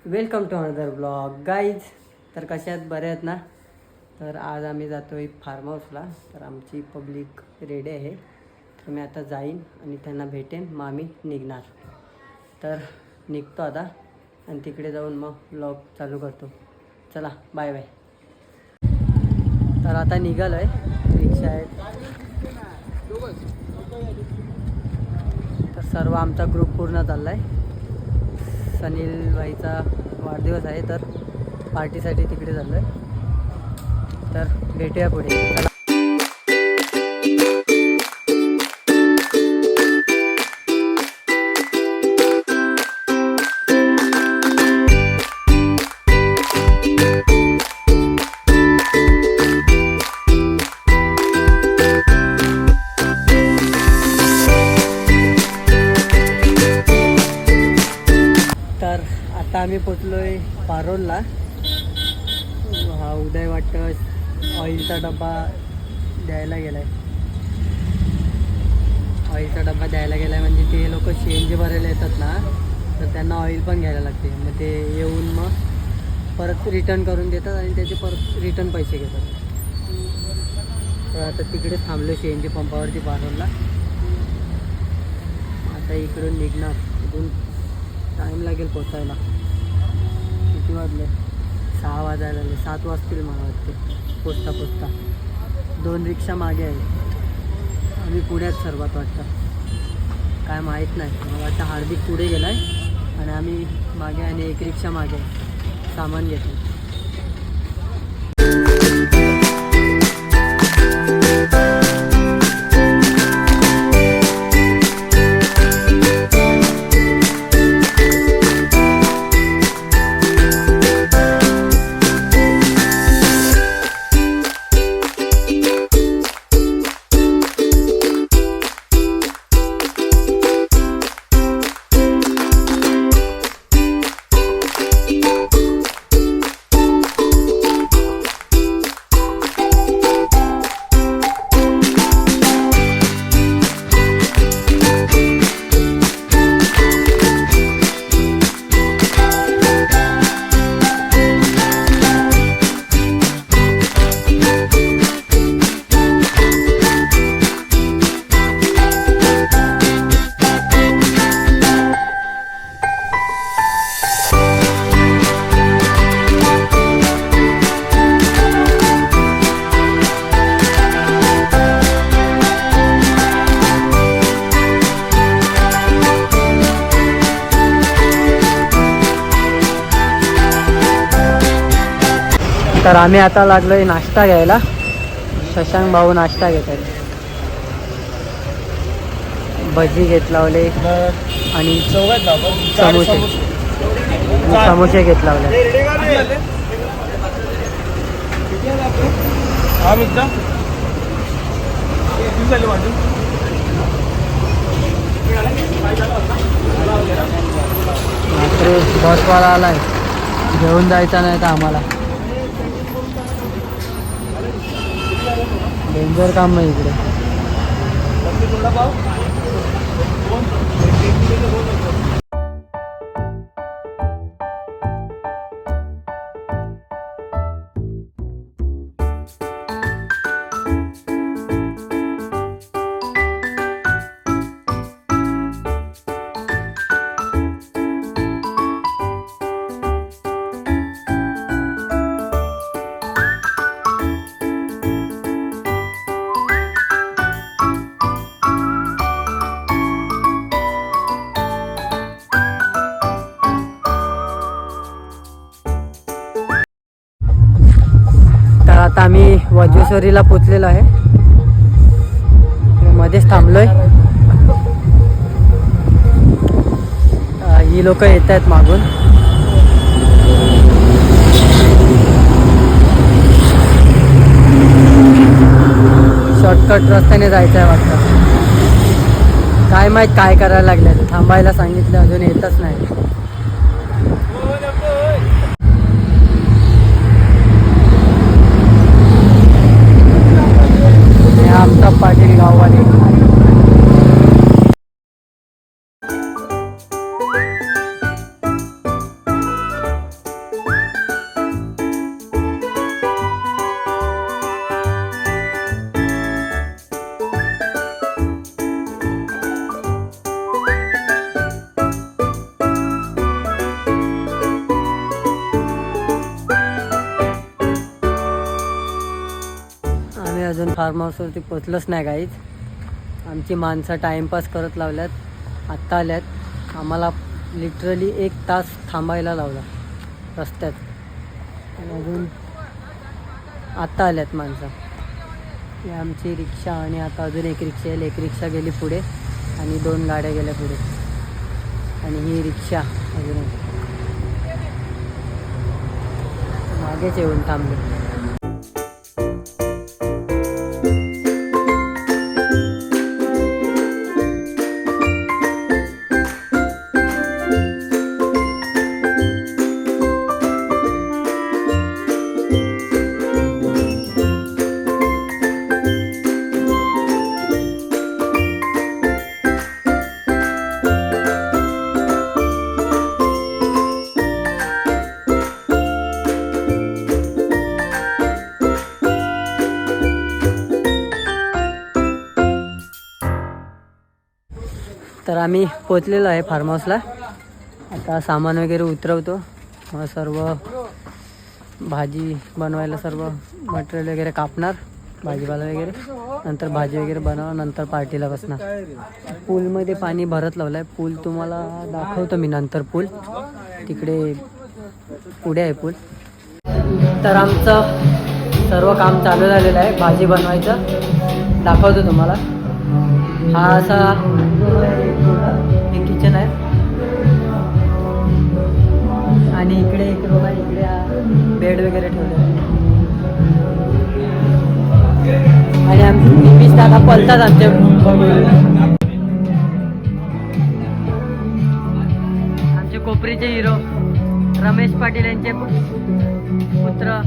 Welcome to another blog guys. तर कशात बरे आहेत ना. तर आज आम्ही जातो आहे फार्म हाऊसला. तर आमची पब्लिक रेडी आहे. तर मी आता जाईन आणि त्यांना भेटेन, मग आम्ही निघणार. तर निघतो आता आणि तिकडे जाऊन मग ब्लॉग चालू करतो. चला बाय बाय. तर आता निघालो आहे, रिक्षा आहे. तर सर्व आमचा ग्रुप पूर्ण चालला आहे. सनील भाईचा वाढदिवस आहे, तर पार्टीसाठी तिकडे चाललो आहे. तर भेटूया पुढे. चला. तर आता आम्ही पोचलो आहे पारोलला. हा उदय वाटतं ऑइलचा डबा द्यायला गेला आहे. ऑइलचा डबा द्यायला गेला आहे म्हणजे ते लोक CNG भरायला येतात ना, तर त्यांना ऑइल पण घ्यायला लागते. मग ते येऊन मग परत रिटर्न करून देतात आणि त्याचे परत रिटर्न पैसे घेतात. तर आता तिकडे थांबलो CNG पंपावरती पारोलला. आता इकडून निघणार. इथून टाईम लागेल पोचायला. किती वाजले? 6 वाजायला लागले. 7 वाजतील मला वाटते पोचता पोचता. 2 रिक्षा मागे आहे. आम्ही पुण्यात सर्वात वाटतं, काय माहीत नाही. मला वाटतं हार्दिक पुढे गेला आहे आणि आम्ही मागे आणि 1 रिक्षा मागे आहे. सामान घेतो. तर आम्ही आता लागलो आहे नाश्ता घ्यायला. शशांक भाऊ नाश्ता घेत आहेत. भजी घेत लावले आणि समोसे घेत लावले. बसवाला आलाय, घेऊन जायचा नाही तर आम्हाला. डेंजर काम आहे इकडे. आता आम्ही वज्रेश्वरीला पोचलेलो आहे. मध्येच थांबलोय. ही लोक येत आहेत मागून. शॉर्टकट रस्त्याने जायचं आहे वाटतं. काय माहीत काय करायला लागले. थांबायला सांगितलं, अजून येतच नाही. आमचा पाटील गाववाले. फार्म हाऊसवरती पोचलंच नाही काहीच. आमची माणसं टाईमपास करत लावल्यात. आत्ता आल्यात. आम्हाला लिटरली 1 तास थांबायला लावला रस्त्यात. आणि अजून आत्ता आल्यात माणसं. ही आमची रिक्षा आणि आता अजून एक रिक्षा येईल. एक रिक्षा गेली पुढे आणि 2 गाड्या गेल्या पुढे. आणि ही रिक्षा अजून मागेच येऊन थांबली. तर आम्ही पोचलेलो आहे फार्म हाऊसला. आता सामान वगैरे उतरवतो. मग सर्व भाजी बनवायला सर्व मटेरियल वगैरे कापणार, भाजीपाला वगैरे. नंतर भाजी वगैरे बनवणार, नंतर पार्टीला बसणार. पूलमध्ये पाणी भरत लावलं आहे. पूल तुम्हाला दाखवतो मी नंतर. पूल तिकडे पुढे आहे पूल. तर आमचं सर्व काम चालू झालेलं आहे भाजी बनवायचं. दाखवतो तुम्हाला. हा असा हे किचन आहे आणि इकडे एक रूम आहे. इकडे बेड वगैरे ठेवले आहे. आणि आमचे दादा पलतात आमचे. आमचे कोपरीचे हिरो रमेश पाटील यांचे पुत्र.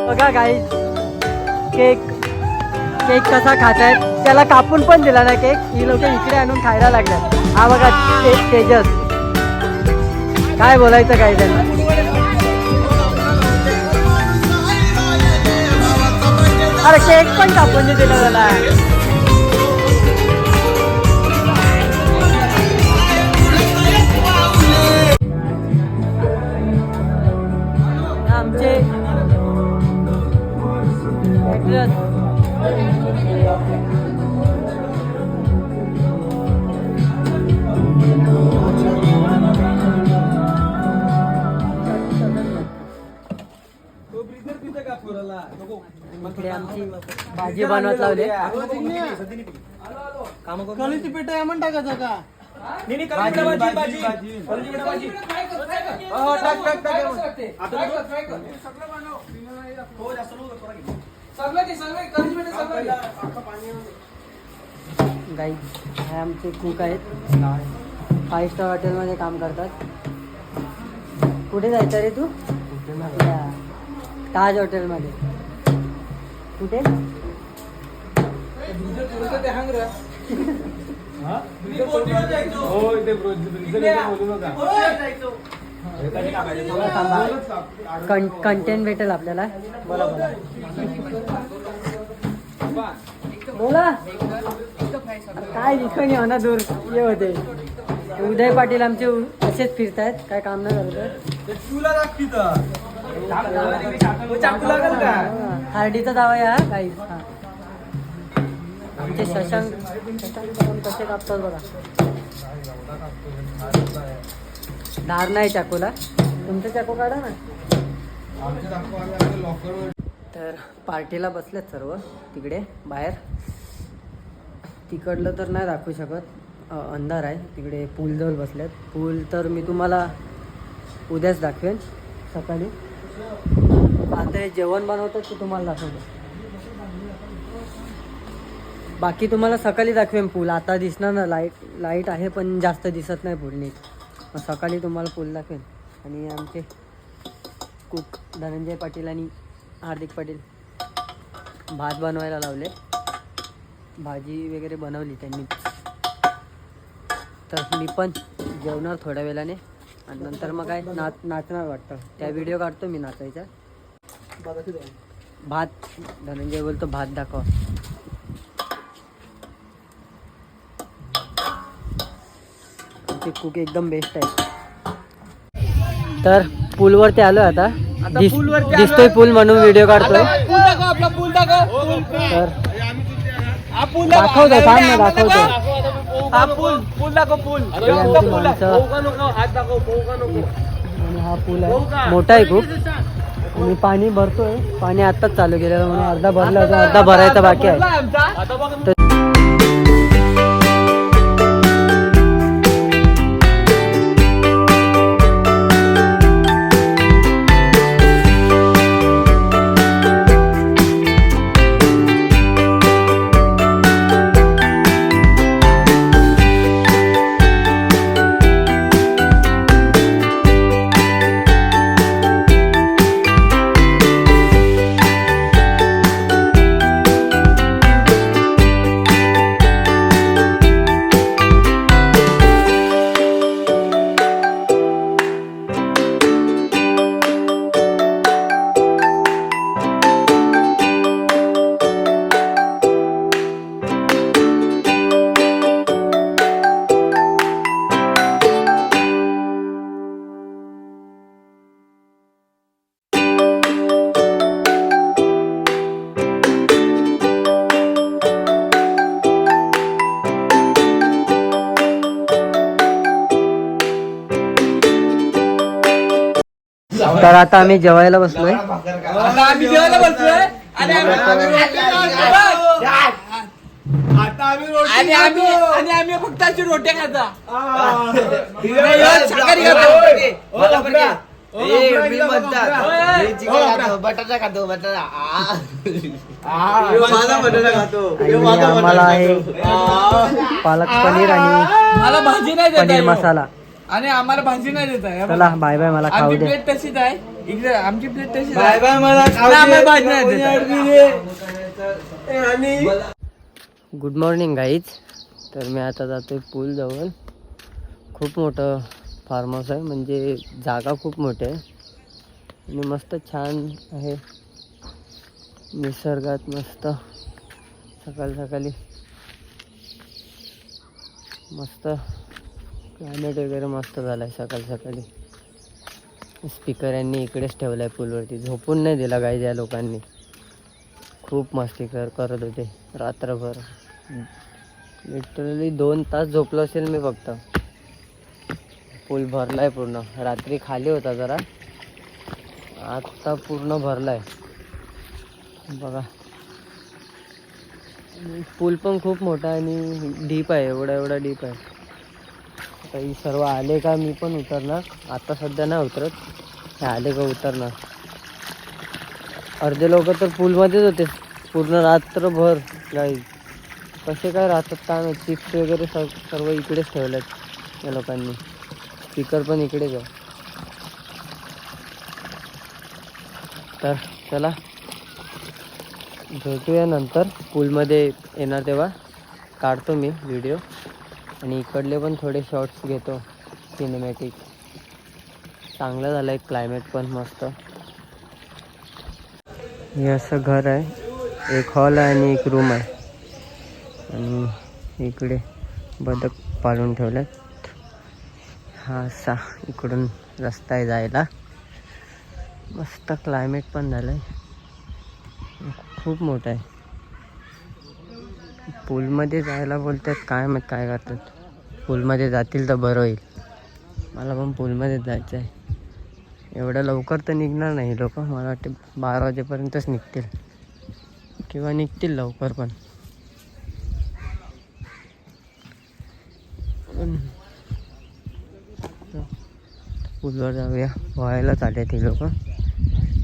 बघा गाईज, केक कसा खातायत. त्याला कापून पण दिला ना केक. ही लोक इकडे आणून खायला लागतात. हा बघा तेजस. काय बोलायचं काय त्यांना. अरे केक पण कापून दिला त्याला. आमचे इकडे आमची भाजी बनवत लावले. कलीची पेट आहे म्हणता का जगा. गाई हे आमचे कुक आहेत. 5 स्टार हॉटेलमध्ये काम करतात. कुठे जायचं रे तू. ताज हॉटेलमध्ये. कुठे कंटेंट भेटेल आपल्याला. बोला बोला बोला. काय लिखणी होणार दूर ये होते. उदय पाटील आमचे असेच फिरतायत. काय काम नाही करत. हार्डीचा दावा या काही आमचे शशांक पण कसे कापतात बघा. धार नाही चाकूला. तुमचं चाकू काढा ना. तर पार्टीला बसलेत सर्व तिकडे बाहेर. तिकडलं तर नाही दाखवू शकत, अंधार आहे. तिकडे पूलजवळ बसलेत. पूल तर मी तुम्हाला उद्याच दाखवेन सकाळी. आता हे जेवण बनवतात ते तुम्हाला दाखवतो. बाकी तुम्हाला सकाळी दाखवेन पूल. आता दिसणार ना, लाईट आहे पण जास्त दिसत नाही पूल नीट. मग सकाळी तुम्हाला पूल दाखवेन. आणि आमचे कुक धनंजय पाटील आणि हार्दिक पाटील भात बनवायला लावले. भाजी वगैरे बनवली त्यांनी. तर मी पण जेवणार थोड्या वेळाने आणि नंतर मग काय नाचणार वाटतं. त्या व्हिडिओ काढतो मी नाचायचा. भात धनंजय बोलतो भात दाखव. आमचे कुक एकदम बेस्ट आहे. तर पूलवरती आलो आता. दिसतोय पूल म्हणून व्हिडिओ काढतोय. तर दाखवतो थांब ना, दाखवतो. आणि हा पूल आहे, मोठा आहे खूप. आणि पाणी भरतोय. पाणी आत्ताच चालू केलेलं म्हणून अर्धा भरला होता, अर्धा भरायचा बाकी आहे. तर आता आम्ही जेवायला बसलोय. आम्ही फक्त अशी रोट्या खाता. बटाटा खातो. आम्हाला आहे पालक पनीर आणि मला भाजी नाही देत पनीर मसाला. आणि आम्हाला भाजी नाही देत आहे. चला बाय बाय, मला खाऊ आमची दे. प्लेट तशीच आहे. इकडे आमची प्लेट तशीच आहे. बाय बाय, मला आम्हाला भाजी नाही देत आहे. Good morning guys. तर मी आता जातोय पूल जवळ. खूप मोठं फार्म हाऊस आहे, म्हणजे जागा खूप मोठी आहे आणि मस्त छान आहे. निसर्गात मस्त सकाळी मस्त क्लायमेट वगैरे मस्त झालं आहे. सकाळी स्पीकर यांनी इकडेच ठेवला आहे पूलवरती. झोपून नाही दिला गाईज या लोकांनी. खूप मस्ती करत होते रात्रभर. लिटरली 2 तास झोपलो असेल मी फक्त. पूल भरला आहे पूर्ण. रात्री खाली होता जरा, आता पूर्ण भरला आहे बघा. पूल पण खूप मोठा आणि डीप आहे. एवढा डीप आहे. आता ही सर्व आले का मी पण उतरणार. आता सध्या नाही उतरत. हे आले का उतरणार. अर्धे लोक तर पूलमध्येच होते पूर्ण रात्रभर. गाईज कसे काय राहतात काय माहिती. चिप्स वगैरे सर्व इकडेच ठेवलेत या लोकांनी. स्पीकर पण इकडेच आहे. तर चला भेटूया नंतर. पूलमध्ये येणार तेव्हा काढतो मी व्हिडिओ. आणि इकडले पण थोडे शॉर्ट्स घेतो सिनेमॅटिक. चांगलं झालं आहे क्लायमेट पण मस्त. हे असं घर आहे. एक हॉल आहे आणि एक रूम आहे. आणि इकडे बदक पाळून ठेवल्यात. हा असा इकडून रस्ता आहे जायला. मस्त क्लायमेट पण झालं आहे, खूप मोठं आहे. पूलमध्ये जायला बोलतात, काय मग काय करतात. पूलमध्ये जातील तर बरं होईल. मला पण पूलमध्येच जायचं आहे. एवढं लवकर तर निघणार नाही लोक, मला वाटते 12 वाजेपर्यंतच निघतील किंवा निघतील लवकर पण. पूलवर जाऊया, व्हायला चालले ते लोक,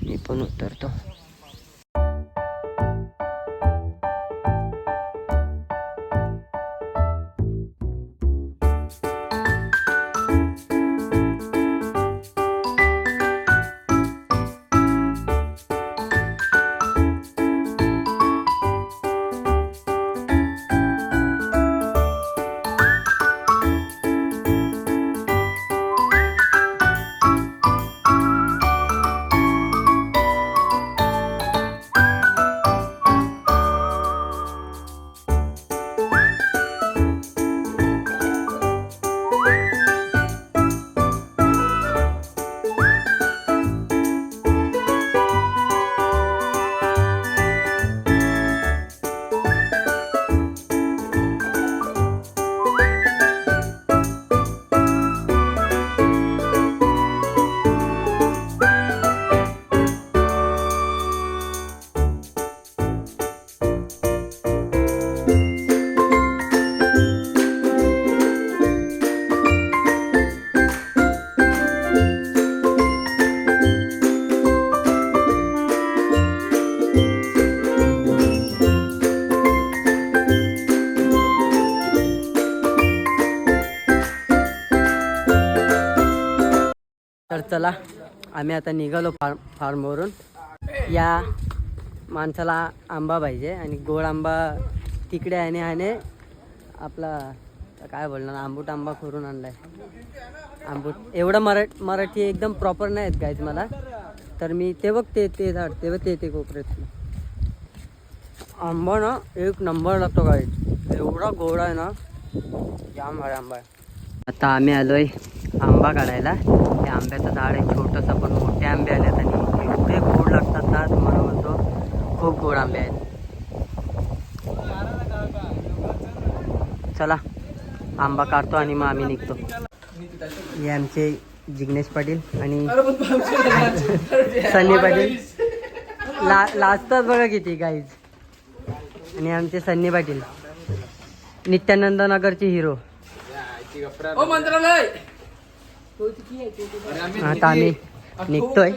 मी पण उतरतो. तर चला, आम्ही आता निघालो फार्मवरून. या माणसाला आंबा पाहिजे आणि गोड आंबा तिकडे आहे आणि आपला काय बोलणार, आंबूट आंबा करून आणलाय. आंबूट एवढं मराठी एकदम प्रॉपर नाही आहेत गाईज मला, तर मी ते बघ ते झाड ते कोपऱ्यात आंबा ना एक नंबर लागतो गाईज, एवढा गोड आहे ना, जाम भारी आंबा आहे. आता आम्ही आलोय आंबा काढायला. हे आंब्याचं झाड आहे छोटंसं, पण मोठे आंबे आलेत आणि एवढे गोड लागतात ना, तुम्हाला म्हणतो खूप गोड आंबे आहेत. चला आंबा काढतो आणि मग आम्ही निघतो. हे आमचे जिग्नेश पाटील आणि सन्नी पाटील लाजतात बघा किती गाईज. आणि आमचे सन्नी पाटील नित्यानंद नगरचे हिरो. आता आम्ही निघतोय,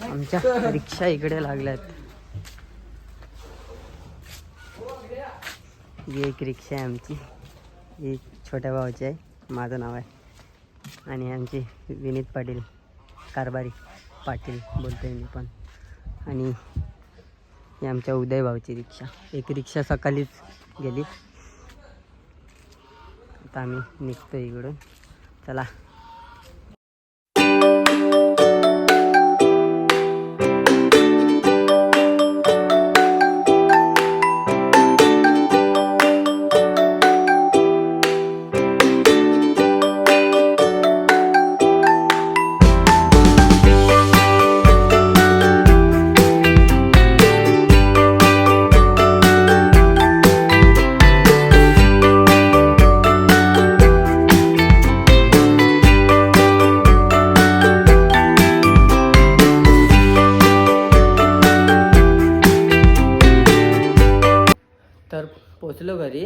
आमच्या रिक्षा इकडे लागल्यात. ही एक रिक्षा आहे आमची, ही छोट्या भावाची आहे, माझं नाव आहे. आणि आमची विनीत पाटील कारभारी पाटील बोलतोय मी पण. आणि ही आमच्या उदय भाऊची रिक्षा. एक रिक्षा सकाळीच गेली. आता आम्ही निघतो इकडून. चला. तर पोचलो घरी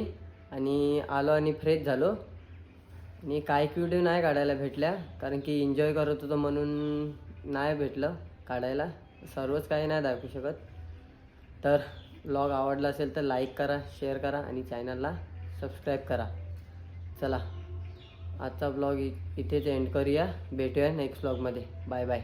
आणि आलो आणि फ्रेश झालो. आणि काही व्हिडिओ नाही काढायला भेटल्या, कारण की एन्जॉय करत होतो म्हणून नाही भेटलं काढायला. सर्वच काही नाही दाखवू शकत. तर व्लॉग आवडला असेल तर लाईक करा, शेअर करा आणि चॅनलला सबस्क्राईब करा. चला आजचा व्लॉग इथेच एंड करूया. भेटूया नेक्स्ट व्लॉगमध्ये. Bye bye.